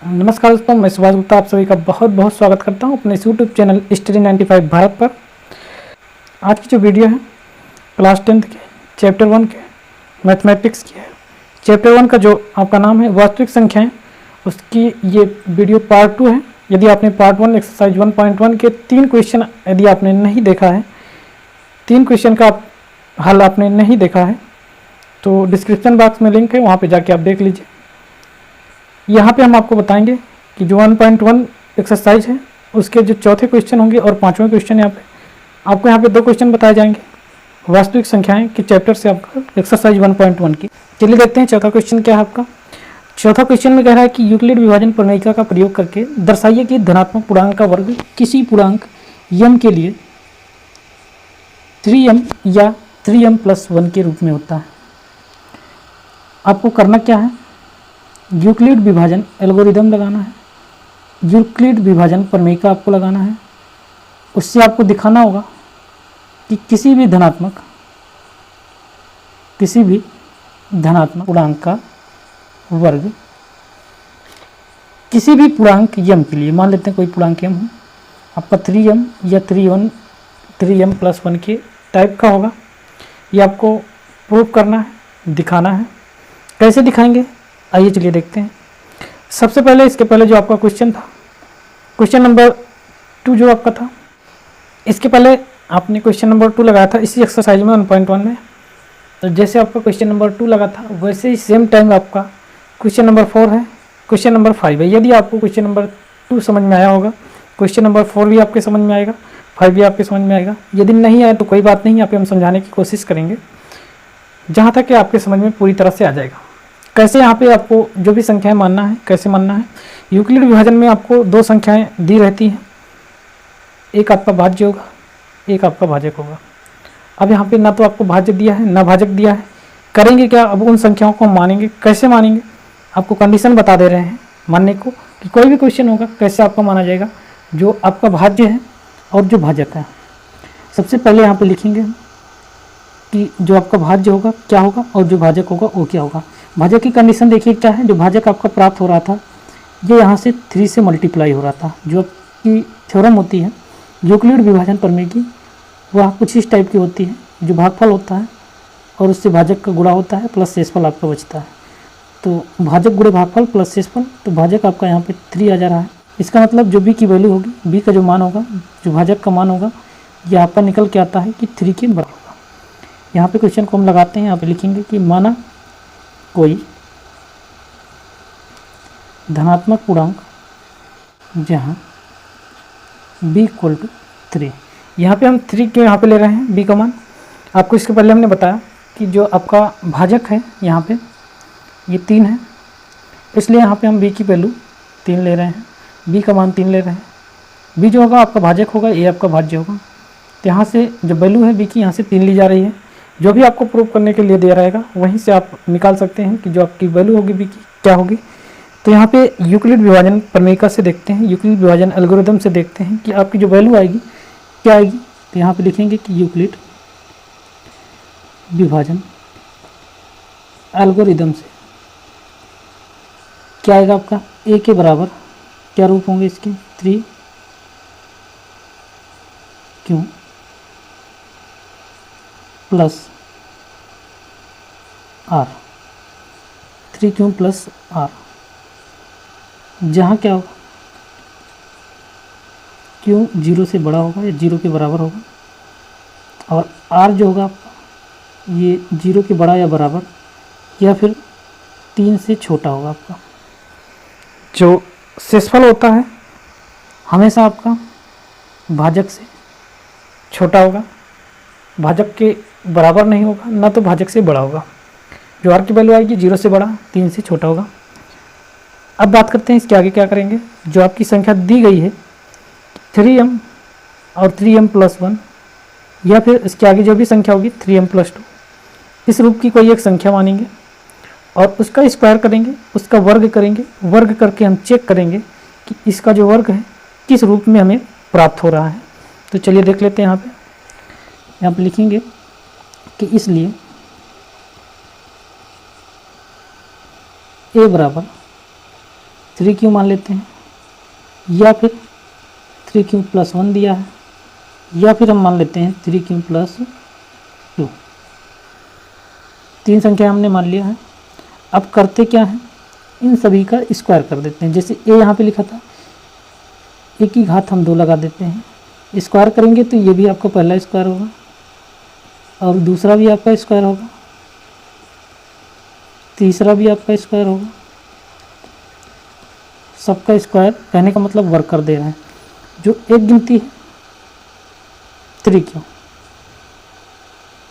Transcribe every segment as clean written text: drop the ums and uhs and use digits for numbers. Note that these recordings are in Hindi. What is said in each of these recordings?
नमस्कार दोस्तों, मैं सुभाष गुप्ता आप सभी का बहुत बहुत स्वागत करता हूं अपने यूट्यूब चैनल स्टडी 95 भारत पर। आज की जो वीडियो है क्लास 10th के चैप्टर 1 के मैथमेटिक्स की है। चैप्टर 1 का जो आपका नाम है वास्तविक संख्याएं, उसकी ये वीडियो पार्ट 2 है। यदि आपने पार्ट 1 एक्सरसाइज 1.1 के 3 क्वेश्चन यदि आपने नहीं देखा है, 3 क्वेश्चन का हल आपने नहीं देखा है, तो डिस्क्रिप्शन बॉक्स में लिंक है, वहाँ पर जाके आप देख लीजिए। यहाँ पे हम आपको बताएंगे कि जो 1.1 एक्सरसाइज है उसके जो चौथे क्वेश्चन होंगे और 5वें क्वेश्चन यहाँ पे आपको यहाँ पे 2 क्वेश्चन बताए जाएंगे वास्तविक संख्याएं के चैप्टर से आपका एक्सरसाइज 1.1 की। चलिए देखते हैं चौथा क्वेश्चन क्या है आपका। चौथा क्वेश्चन में कह रहा है कि यूक्लिड विभाजन प्रमेयिका का प्रयोग करके दर्शाइए कि धनात्मक पूर्णांक का वर्ग किसी पूर्णांक यम के लिए 3m या 3m+1 के रूप में होता है। आपको करना क्या है, यूक्लिड विभाजन एल्गोरिदम लगाना है, यूक्लिड विभाजन प्रमेयिका आपको लगाना है। उससे आपको दिखाना होगा कि किसी भी धनात्मक पूर्णांक का वर्ग किसी भी पूर्णांक यम के लिए, मान लेते हैं कोई पूर्णांक यम हो, आपका 3m या 3m+1 के टाइप का होगा। ये आपको प्रूव करना है, दिखाना है। कैसे दिखाएंगे आइए चलिए देखते हैं। सबसे पहले इसके पहले जो आपका क्वेश्चन था, क्वेश्चन नंबर 2 जो आपका था, इसके पहले आपने क्वेश्चन नंबर 2 लगाया था इसी एक्सरसाइज में 1.1 में। तो जैसे आपका क्वेश्चन नंबर 2 लगा था वैसे ही सेम टाइम आपका क्वेश्चन नंबर 4 है, क्वेश्चन नंबर 5 है। यदि आपको क्वेश्चन नंबर 2 समझ में आया होगा, क्वेश्चन नंबर 4 भी आपके समझ में आएगा, 5 भी आपके समझ में आएगा। यदि नहीं आए तो कोई बात नहीं, यहाँ पे हम समझाने की कोशिश करेंगे जहाँ तक कि आपके समझ में पूरी तरह से आ जाएगा। कैसे यहाँ पे आपको जो भी संख्याएं मानना है, कैसे मानना है। यूक्लिड विभाजन में आपको 2 संख्याएं दी रहती हैं, एक आपका भाज्य होगा, एक आपका भाजक होगा। अब यहाँ पे ना तो आपको भाज्य दिया है ना भाजक दिया है, करेंगे क्या, अब उन संख्याओं को मानेंगे। कैसे मानेंगे, आपको कंडीशन बता दे रहे हैं मानने को कि कोई भी क्वेश्चन होगा कैसे आपका माना जाएगा, जो आपका भाज्य है और जो भाजक है। सबसे पहले यहाँ पर लिखेंगे कि जो आपका भाज्य होगा क्या होगा और जो भाजक होगा वो क्या होगा। भाजक की कंडीशन देखिए क्या है, जो भाजक आपका प्राप्त हो रहा था ये यहाँ से 3 से मल्टीप्लाई हो रहा था। जो आपकी थ्योरम होती है यूक्लिड विभाजन प्रमेय की, वह कुछ इस टाइप की होती है, जो भागफल होता है और उससे भाजक का गुणा होता है प्लस शेषफल आपका बचता है। तो भाजक गुणे भागफल प्लस शेषफल, तो भाजक आपका यहाँ पे 3 आ जा रहा है। इसका मतलब जो बी की वैल्यू होगी, बी का जो मान होगा, जो भाजक का मान होगा, ये आपका निकल के आता है कि 3 के बराबर होगा। यहाँ पे क्वेश्चन को हम लगाते हैं, यहाँ पे लिखेंगे कि माना कोई धनात्मक पूर्णांक जहाँ b = 3, यहाँ पे हम 3 के यहाँ पे ले रहे हैं b का मान। आपको इसके पहले हमने बताया कि जो आपका भाजक है यहाँ पे ये 3 है, इसलिए यहाँ पे हम b की वैल्यू 3 ले रहे हैं, b का मान 3 ले रहे हैं। b जो होगा आपका भाजक होगा, a आपका भाज्य होगा। तो यहाँ से जो वैल्यू है b की यहाँ से 3 ली जा रही है। जो भी आपको प्रूव करने के लिए दे रहेगा वहीं से आप निकाल सकते हैं कि जो आपकी वैल्यू होगी बी की क्या होगी। तो यहाँ पे यूक्लिड विभाजन प्रमेयिका से देखते हैं, यूक्लिड विभाजन एल्गोरिदम से देखते हैं कि आपकी जो वैल्यू आएगी क्या आएगी। तो यहाँ पे लिखेंगे कि यूक्लिड विभाजन एल्गोरिदम से क्या आएगा आपका, a के बराबर क्या रूप होंगे इसके, 3q plus r, 3q plus r, जहाँ क्या होगा q 0 से बड़ा होगा या 0 के बराबर होगा, और r जो होगा ये 0 के बड़ा या बराबर या फिर 3 से छोटा होगा। आपका जो शेषफल होता है हमेशा आपका भाजक से छोटा होगा, भाजक के बराबर नहीं होगा, ना तो भाजक से बड़ा होगा। जो r की वैल्यू आएगी 0 से बड़ा 3 से छोटा होगा। अब बात करते हैं इसके आगे क्या करेंगे। जो आपकी संख्या दी गई है 3m और 3m+1, या फिर इसके आगे जो भी संख्या होगी 3m+2, इस रूप की कोई एक संख्या मानेंगे और उसका स्क्वायर करेंगे, उसका वर्ग करेंगे। वर्ग करके हम चेक करेंगे कि इसका जो वर्ग है किस रूप में हमें प्राप्त हो रहा है। तो चलिए देख लेते हैं। यहाँ पे लिखेंगे कि इसलिए a बराबर 3q मान लेते हैं, या फिर 3q + 1 दिया है, या फिर हम मान लेते हैं 3q + 2। 3 संख्या हमने मान लिया है। अब करते क्या है, इन सभी का स्क्वायर कर देते हैं। जैसे a यहाँ पे लिखा था, a की घात हम 2 लगा देते हैं, स्क्वायर करेंगे तो ये भी आपका पहला स्क्वायर होगा और दूसरा भी आपका स्क्वायर होगा, तीसरा भी आपका स्क्वायर होगा। सबका स्क्वायर कहने का मतलब वर्क कर दे रहे हैं। जो एक गिनती है 3q,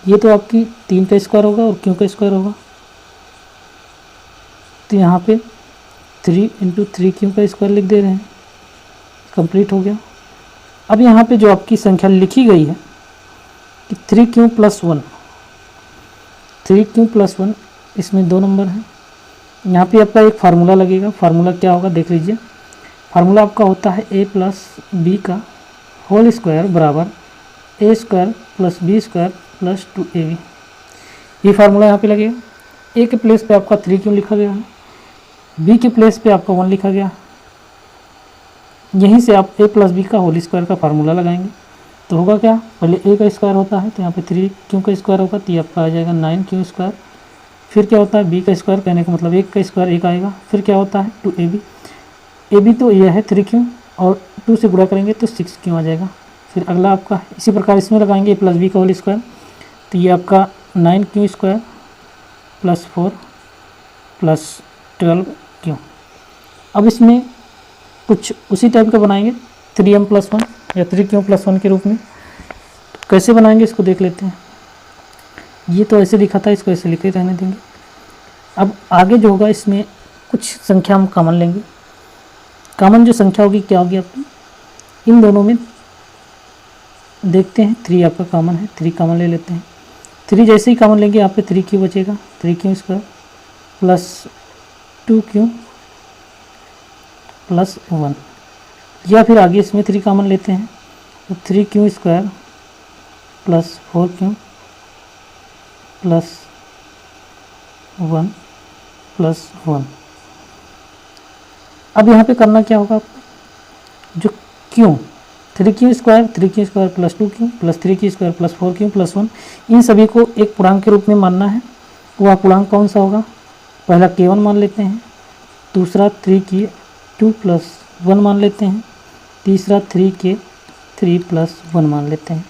ये तो आपकी 3 का स्क्वायर होगा और q का स्क्वायर होगा, तो यहाँ पे 3 × 3q का स्क्वायर लिख दे रहे हैं। कंप्लीट हो गया। अब यहाँ पे जो आपकी संख्या लिखी गई है कि 3q + 1, 3q + 1, इसमें 2 नंबर हैं। यहाँ पे आपका एक फार्मूला लगेगा। फार्मूला क्या होगा देख लीजिए। फार्मूला आपका होता है a + b का होल स्क्वायर बराबर a² + b² + 2ab। ये फार्मूला यहाँ पे लगेगा। a के प्लेस पे आपका 3q लिखा गया है, b के प्लेस पे आपका 1 लिखा गया है। यहीं से आप a + b का होल स्क्वायर का फार्मूला लगाएंगे तो होगा क्या, पहले a का स्क्वायर होता है तो यहाँ पे 3q का स्क्वायर होगा तो ये आपका आ जाएगा 9q²। फिर क्या होता है b का स्क्वायर, कहने का मतलब 1 का स्क्वायर 1 आएगा। फिर क्या होता है 2ab, ab तो यह है 3q और 2 से गुणा करेंगे तो 6q आ जाएगा। फिर अगला आपका इसी प्रकार इसमें लगाएंगे a + b का होल स्क्वायर तो ये आपका 9q² + 4 + 12q। अब इसमें कुछ उसी टाइप का बनाएंगे 3m + 1 या 3q + 1 के रूप में। कैसे बनाएंगे इसको देख लेते हैं। ये तो ऐसे लिखा था, इसको ऐसे लिखे रहने देंगे। अब आगे जो होगा इसमें कुछ संख्या हम कॉमन लेंगे। कॉमन जो संख्या होगी क्या होगी आपकी, इन दोनों में देखते हैं 3 आपका कॉमन है, 3 कॉमन ले लेते हैं। 3 जैसे ही कॉमन लेंगे यहाँ पे 3q बचेगा, 3q² + 2q + 1, या फिर आगे इसमें 3 कॉमन लेते हैं तो 3q² + 4q + 1 + 1। अब यहाँ पे करना क्या होगा आपको, जो q 3q² + 2q + 3q² + 4q + 1, इन सभी को एक पूर्णांक के रूप में मानना है। वह पूर्णांक कौन सा होगा, पहला k1 मान लेते हैं, दूसरा 3k2 + 1 मान लेते हैं, तीसरा 3k3 + 1 मान लेते हैं।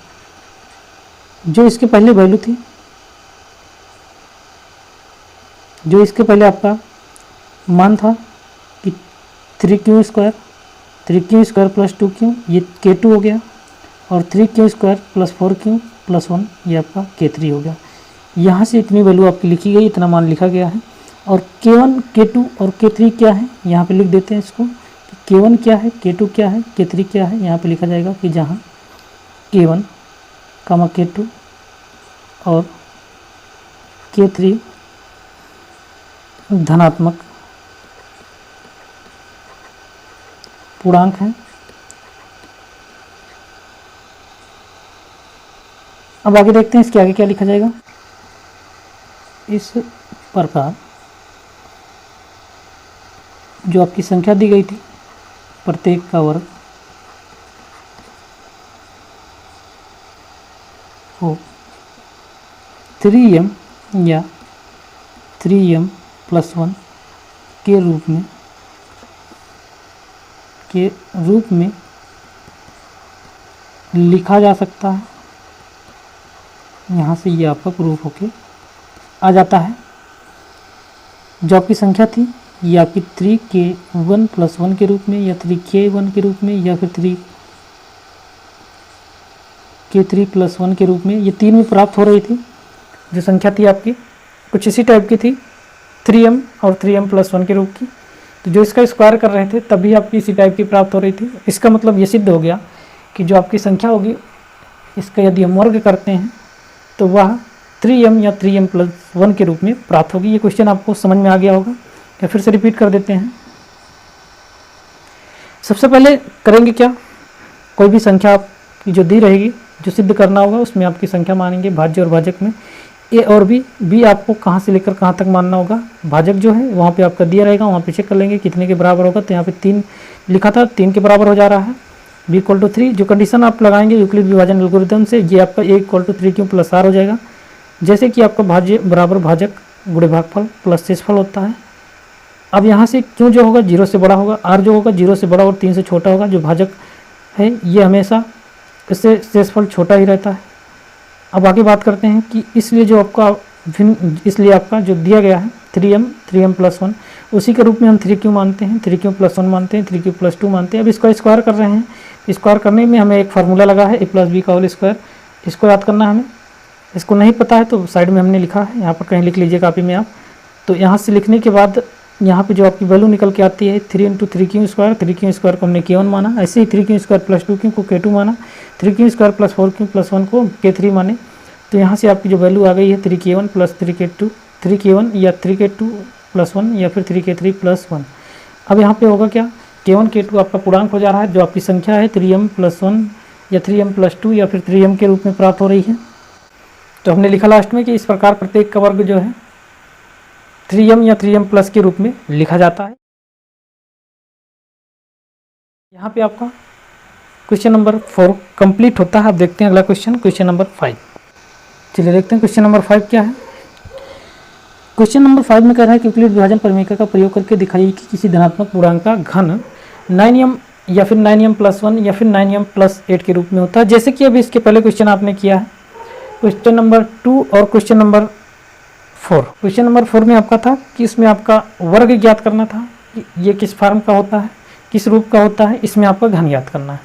जो इसके पहले वैल्यू थी, जो इसके पहले आपका मान था कि 3q² + 2q, ये k2 हो गया, और 3q² + 4q + 1 ये आपका k3 हो गया। यहाँ से इतनी वैल्यू आपकी लिखी गई, इतना मान लिखा गया है। और k1, k2 और k3 क्या है, यहाँ पे लिख देते हैं इसको कि k1 क्या है, k2 क्या है, k3 क्या है। यहाँ पे लिखा जाएगा कि जहाँ k1, k2 और k3 धनात्मक पूर्णांक हैं। अब आगे देखते हैं इसके आगे क्या लिखा जाएगा। इस प्रकार जो आपकी संख्या दी गई थी प्रत्येक का वर्ग को 3m या 3m + 1 के रूप में लिखा जा सकता है। यहाँ से ये आपका प्रूफ होके आ जाता है। जो आपकी संख्या थी ये आपकी 3k1 + 1 के रूप में, या 3k1 के रूप में, या फिर 3k3 + 1 के रूप में, ये 3 में प्राप्त हो रही थी। जो संख्या थी आपकी कुछ इसी टाइप की थी, 3m और 3m + 1 के रूप की। तो जो इसका स्क्वायर कर रहे थे तभी आपकी इसी टाइप की प्राप्त हो रही थी। इसका मतलब ये सिद्ध हो गया कि जो आपकी संख्या होगी इसका यदि हम वर्ग करते हैं तो वह 3m या 3m + 1 के रूप में प्राप्त होगी। ये क्वेश्चन आपको समझ में आ गया होगा, या फिर से रिपीट कर देते हैं। सबसे पहले करेंगे क्या, कोई भी संख्या आपकी जो दी रहेगी, जो सिद्ध करना होगा उसमें आपकी संख्या मानेंगे भाज्य और भाजक में ए और बी आपको कहाँ से लेकर कहाँ तक मानना होगा, भाजक जो है वहाँ पे आपका दिया रहेगा, वहाँ पे चेक कर लेंगे कितने के बराबर होगा। तो यहाँ पे 3 लिखा था, 3 के बराबर हो जा रहा है। b इक्वल टू 3 जो कंडीशन आप लगाएंगे यूक्लिड विभाजन एल्गोरिथम से, ये आपका a equal to 3 plus r हो जाएगा। जैसे कि आपका भाज्य बराबर भाजक गुणे भागफल प्लस शेषफल होता है। अब यहाँ से क्यों जो होगा 0 से बड़ा होगा, r जो होगा 0 से बड़ा और 3 से छोटा होगा। जो भाजक है ये हमेशा इससे शेषफल छोटा ही रहता है। अब आगे बात करते हैं कि इसलिए जो आपका इसलिए आपका जो दिया गया है 3m प्लस 1 उसी के रूप में हम 3q मानते हैं, 3q प्लस 1 मानते हैं, 3q प्लस 2 मानते हैं। अब इसको स्क्वायर कर रहे हैं, स्क्वायर करने में हमें एक फार्मूला लगा है a प्लस बी का होल स्क्वायर, इसको याद करना है हमें। इसको नहीं पता है तो साइड में हमने लिखा है, यहाँ पर कहीं लिख लीजिए कापी में आप। तो यहाँ से लिखने के बाद यहाँ पे जो आपकी वैल्यू निकल के आती है 3 into 3q square, 3q square को हमने k1 माना, ऐसे ही 3q स्क्वायर प्लस 2q को k2 माना, 3q square plus 4q plus 1 को k3 माने। तो यहाँ से आपकी जो वैल्यू आ गई है 3k1 प्लस 3k2, 3k1 या 3k2 प्लस 1 या फिर 3k3 प्लस 1। अब यहाँ पे होगा क्या, k1 k2 आपका पूर्णांक हो जा रहा है, जो आपकी संख्या है 3m प्लस 1 या 3m प्लस 2 या फिर 3m के रूप में प्राप्त हो रही है। तो हमने लिखा लास्ट में कि इस प्रकार प्रत्येक का वर्ग जो है 3m या 3m प्लस के रूप में लिखा जाता है। यहाँ पे आपका क्वेश्चन नंबर 4 कंप्लीट होता है। अब देखते हैं अगला क्वेश्चन, क्वेश्चन नंबर 5। चलिए देखते हैं क्वेश्चन नंबर 5 क्या है। क्वेश्चन नंबर 5 में कह रहा है कि यूक्लिड विभाजन प्रमेय का प्रयोग करके दिखाइए कि किसी धनात्मक पूर्णांक का घन 9m या फिर 9m प्लस 1 या फिर 9m प्लस 8 के रूप में होता है। जैसे कि अभी इसके पहले क्वेश्चन आपने किया है, क्वेश्चन नंबर 2 और क्वेश्चन नंबर 4। क्वेश्चन नंबर 4 में आपका था कि इसमें आपका वर्ग ज्ञात करना था कि ये किस फॉर्म का होता है, किस रूप का होता है, इसमें आपका घन ज्ञात करना है।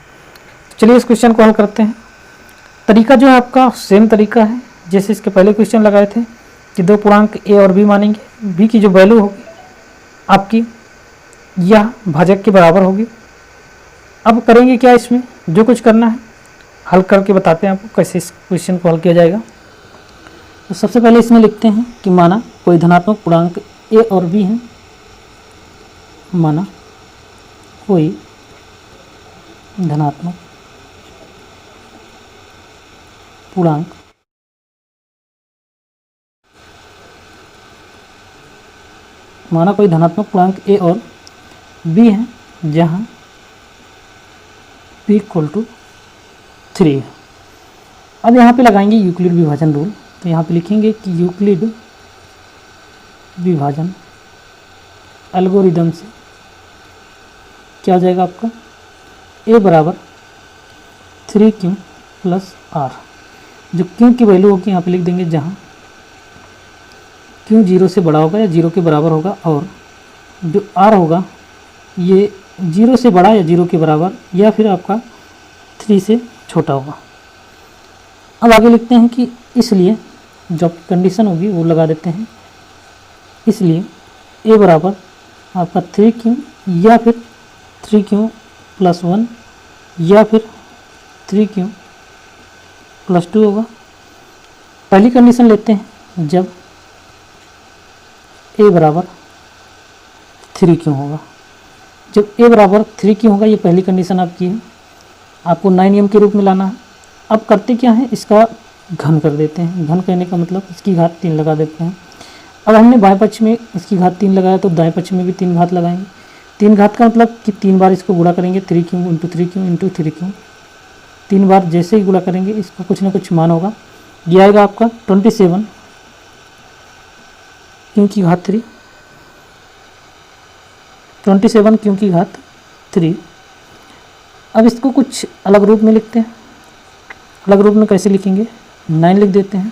चलिए इस क्वेश्चन को हल करते हैं। तरीका जो है आपका सेम तरीका है जैसे इसके पहले क्वेश्चन लगाए थे कि दो पूर्णांक a और b मानेंगे, b की जो वैल्यू होगी आपकी यह भाजक के बराबर होगी। अब करेंगे क्या, इसमें जो कुछ करना है हल करके बताते हैं आपको कैसे इस क्वेश्चन को हल किया जाएगा। तो सबसे पहले इसमें लिखते हैं कि माना कोई धनात्मक पूर्णांक a और b है, माना कोई धनात्मक पूर्णांक a और b है जहाँ p इक्वल टू 3 है। अब यहाँ पे लगाएंगे यूक्लिड विभाजन रूल। तो यहाँ पे लिखेंगे कि यूक्लिड विभाजन एल्गोरिदम से क्या हो जाएगा आपका a बराबर 3q प्लस r। जो q की वैल्यू होगी यहाँ पे लिख देंगे जहाँ q 0 से बड़ा होगा या 0 के बराबर होगा, और जो r होगा ये 0 से बड़ा या 0 के बराबर या फिर आपका 3 से छोटा होगा। अब आगे लिखते हैं कि इसलिए जो कंडीशन होगी वो लगा देते हैं। इसलिए a बराबर आपका 3q या फिर 3q प्लस 1 या फिर 3q प्लस 2 होगा। पहली कंडीशन लेते हैं जब a बराबर 3q होगा। जब a बराबर 3q होगा, ये पहली कंडीशन आपकी है, आपको 9m के रूप में लाना है। अब करते क्या है, इसका घन कर देते हैं। घन करने का मतलब इसकी घात 3 लगा देते हैं। अब हमने बाएं पक्ष में इसकी घात 3 लगाया तो दाएं पक्ष में भी 3 घात लगाएंगे। 3 घात का मतलब कि 3 बार इसको गुणा करेंगे, 3q into 3q into 3q। 3 बार जैसे ही गुणा करेंगे इसका कुछ ना कुछ मान होगा। ये आएगा आपका 27 q की घात 3, 27 q की घात 3। अब इसको कुछ अलग रूप में लिखते हैं। अलग रूप में कैसे लिखेंगे, 9 लिख देते हैं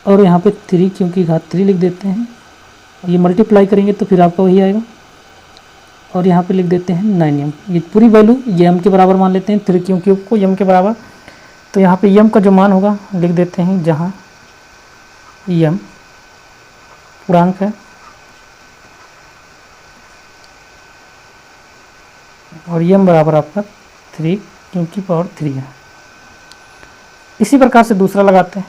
और यहाँ पे 3q की घात 3 लिख देते हैं। ये मल्टीप्लाई करेंगे तो फिर आपका वही आएगा, और यहाँ पे लिख देते हैं 9m। ये पूरी वैल्यू ये m के बराबर मान लेते हैं, 3q क्यूब को m के बराबर। तो यहाँ पे m का जो मान होगा लिख देते हैं, जहाँ m पूर्णांक है और m बराबर आपका 3q की पावर 3 है। इसी प्रकार से दूसरा लगाते हैं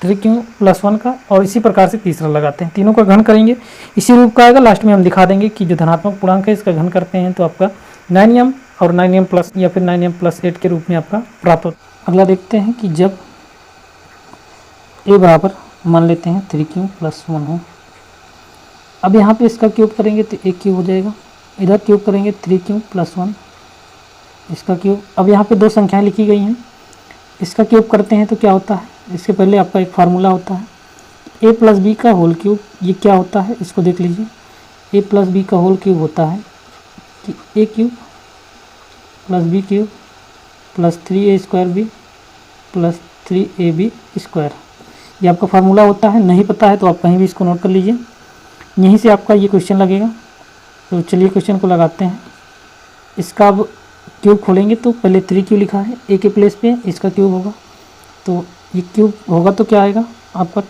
3q प्लस 1 का, और इसी प्रकार से तीसरा लगाते हैं। तीनों का घन करेंगे, इसी रूप का आएगा। लास्ट में हम दिखा देंगे कि जो धनात्मक पूर्णांक है इसका घन करते हैं तो आपका 9m और 9m प्लस या फिर 9m प्लस 8 के रूप में आपका प्राप्त होता है। अगला देखते हैं कि जब a बराबर मान लेते हैं 3 क्यूब प्लस 1 हो। अब यहाँ पे इसका क्यूब करेंगे तो 1 क्यूब हो जाएगा, इधर क्यूब करेंगे 3 क्यूब प्लस 1 इसका क्यूब। अब यहाँ पे दो संख्याएं लिखी गई हैं, इसका क्यूब करते हैं तो क्या होता है, इसके पहले आपका एक फार्मूला होता है a प्लस बी का होल क्यूब। ये क्या होता है इसको देख लीजिए, a प्लस बी का होल क्यूब होता है कि a cube plus B cube plus 3a square B plus 3ab square. ये आपका फार्मूला होता है, नहीं पता है तो आप कहीं भी इसको नोट कर लीजिए, यहीं से आपका ये क्वेश्चन लगेगा। तो चलिए क्वेश्चन को लगाते हैं। इसका अब क्यूब खोलेंगे तो पहले 3 क्यूब लिखा है, a के प्लेस पे इसका क्यूब होगा, तो ये क्यूब होगा तो क्या आएगा आपका,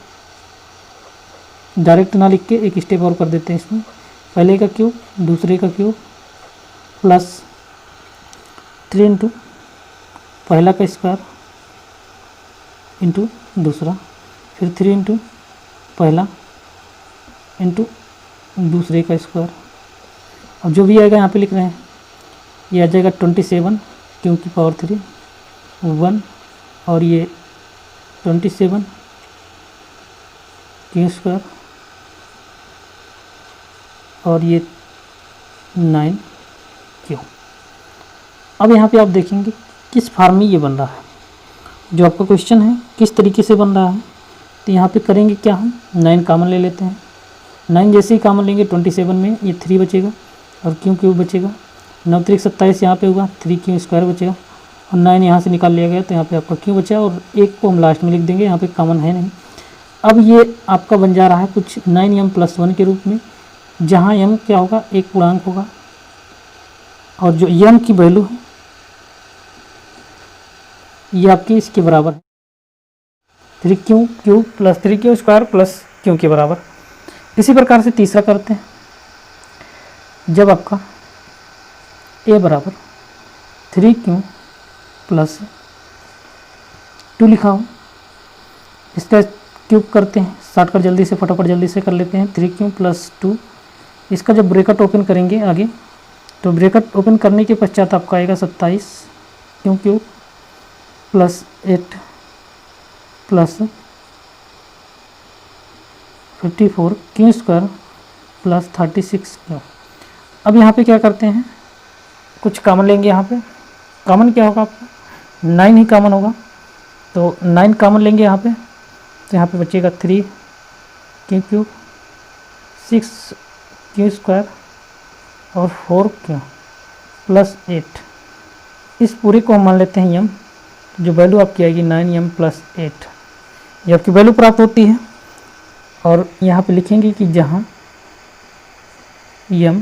डायरेक्ट ना लिख के एक स्टेप और कर देते हैं इसमें, पहले का क्यूब दूसरे का क्यूब प्लस 3 इंटू पहला का स्क्वायर इंटू दूसरा, फिर 3 इंटू पहला इंटू दूसरे का स्क्वायर। अब जो भी आएगा यहाँ पे लिख रहे हैं, ये आ जाएगा 27 क्यों की पावर 3 1 और ये 27 क्यू स्क्वायर और ये 9 क्यू। अब यहाँ पे आप देखेंगे किस फॉर्म में ये बन रहा है, जो आपका क्वेश्चन है किस तरीके से बन रहा है। तो यहाँ पे करेंगे क्या, हम 9 कॉमन ले लेते हैं, 9 जैसे ही कॉमन लेंगे 27 में ये 3 बचेगा और क्यू क्यूब बचेगा, 9 3 27 यहाँ पे हुआ, 3 क्यू स्क्वायर बचेगा और 9 यहाँ से निकाल लिया गया तो यहाँ पे आपका क्यू बचा और एक को हम लास्ट में लिख देंगे, यहाँ पे कॉमन है नहीं। अब ये आपका बन जा रहा है कुछ 9m प्लस 1 के रूप में, जहाँ m क्या होगा एक पूर्णांक होगा और जो m की वैल्यू है ये आपकी इसके बराबर है 3 Q cube plus 3 Q square plus Q के बराबर। इसी प्रकार से तीसरा करते हैं, जब आपका a बराबर 3 क्यू प्लस 2 लिखा हो, इसका क्यूब करते हैं, शॉर्ट कर जल्दी से फटाफट जल्दी से कर लेते हैं। 3 क्यू प्लस 2, इसका जब ब्रैकेट ओपन करेंगे आगे तो ब्रैकेट ओपन करने के पश्चात आपका आएगा 27 Q cube plus 8 plus 54 Q square plus 36 Q. अब यहाँ पे क्या करते हैं, कुछ कॉमन लेंगे, यहाँ पे कॉमन क्या होगा आपका 9 ही कॉमन होगा, तो 9 कॉमन लेंगे यहाँ पे, तो यहाँ पे बचेगा 3 क्यू क्यूब 6 क्यू स्क्वायर और 4 क्यू प्लस 8। इस पूरे को हम मान लेते हैं m, जो वैल्यू आपकी आएगी 9m प्लस 8, ये आपकी वैल्यू प्राप्त होती है। और यहाँ पे लिखेंगे कि जहाँ m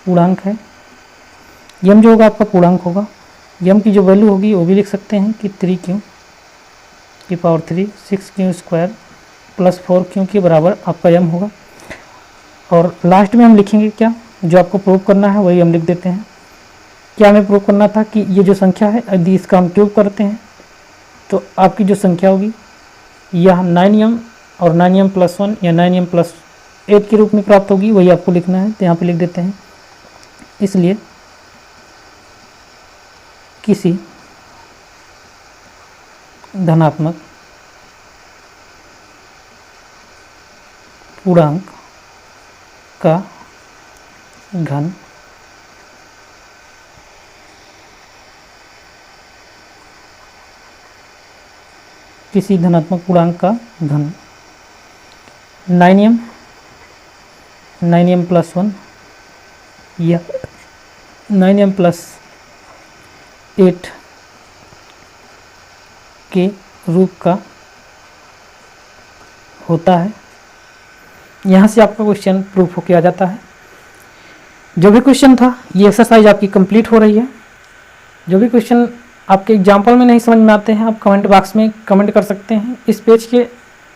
पूर्णांक है, m जो होगा आपका पूर्णांक होगा, m की जो वैल्यू होगी वो भी लिख सकते हैं कि 3 क्यू की power 3 6 Q square plus 4 Q के बराबर आपका m होगा। और लास्ट में हम लिखेंगे क्या, जो आपको प्रूव करना है वही हम लिख देते हैं। क्या हमें प्रूव करना था कि ये जो संख्या है यदि इसका हम क्यूब करते हैं तो आपकी जो संख्या होगी यह 9m और 9m प्लस 1 या 9m प्लस 8 के रूप में प्राप्त होगी, वही आपको लिखना है। तो यहाँ पे लिख देते हैं, इसलिए किसी धनात्मक पूर्णांक का घन किसी धनात्मक पूर्णांक का घन 9m प्लस 1 या 9m प्लस 8 के रूप का होता है। यहाँ से आपका क्वेश्चन प्रूफ होके आ जाता है। जो भी क्वेश्चन था ये एक्सरसाइज आपकी कंप्लीट हो रही है। जो भी क्वेश्चन आपके एग्जाम्पल में नहीं समझ में आते हैं आप कमेंट बॉक्स में कमेंट कर सकते हैं। इस पेज के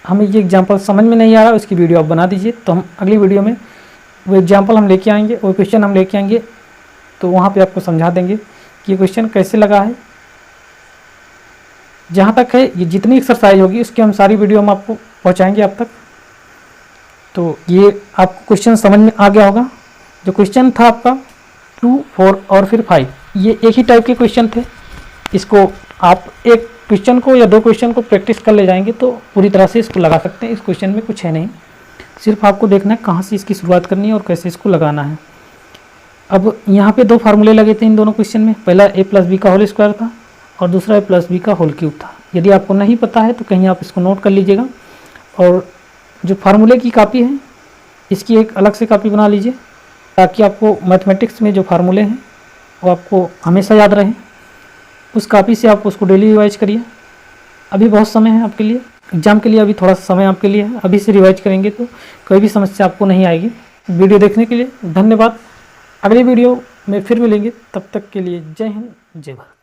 हमें ये एग्जाम्पल समझ में नहीं आ रहा, उसकी वीडियो आप बना दीजिए, तो हम अगली वीडियो में वो एग्जाम्पल हम लेके आएंगे, वो क्वेश्चन हम लेके आएंगे, तो वहाँ पे आपको समझा देंगे कि ये क्वेश्चन कैसे लगा है। जहाँ तक है ये जितनी एक्सरसाइज होगी उसकी हम सारी वीडियो हम आपको पहुँचाएँगे आप तक। तो ये आपको क्वेश्चन समझ में आ गया होगा। जो क्वेश्चन था आपका 2, 4 और फिर 5, ये एक ही टाइप के क्वेश्चन थे। इसको आप एक क्वेश्चन को या 2 क्वेश्चन को प्रैक्टिस कर ले जाएंगे तो पूरी तरह से इसको लगा सकते हैं। इस क्वेश्चन में कुछ है नहीं, सिर्फ आपको देखना है कहाँ से इसकी शुरुआत करनी है और कैसे इसको लगाना है। अब यहाँ पे 2 फार्मूले लगे थे इन दोनों क्वेश्चन में, पहला a प्लस बी का होल स्क्वायर था और दूसरा a प्लस बी का होल क्यूब था। यदि आपको नहीं पता है तो कहीं आप इसको नोट कर लीजिएगा और जो फार्मूले की कापी है इसकी एक अलग से कापी बना लीजिए, ताकि आपको मैथमेटिक्स में जो फार्मूले हैं वो आपको हमेशा याद रहें। उस कापी से आप उसको डेली रिवाइज करिए। अभी बहुत समय है आपके लिए, एग्ज़ाम के लिए अभी थोड़ा सा समय आपके लिए है। अभी से रिवाइज करेंगे तो कोई भी समस्या आपको नहीं आएगी। वीडियो देखने के लिए धन्यवाद। अगली वीडियो में फिर मिलेंगे, तब तक के लिए जय हिंद, जय भारत।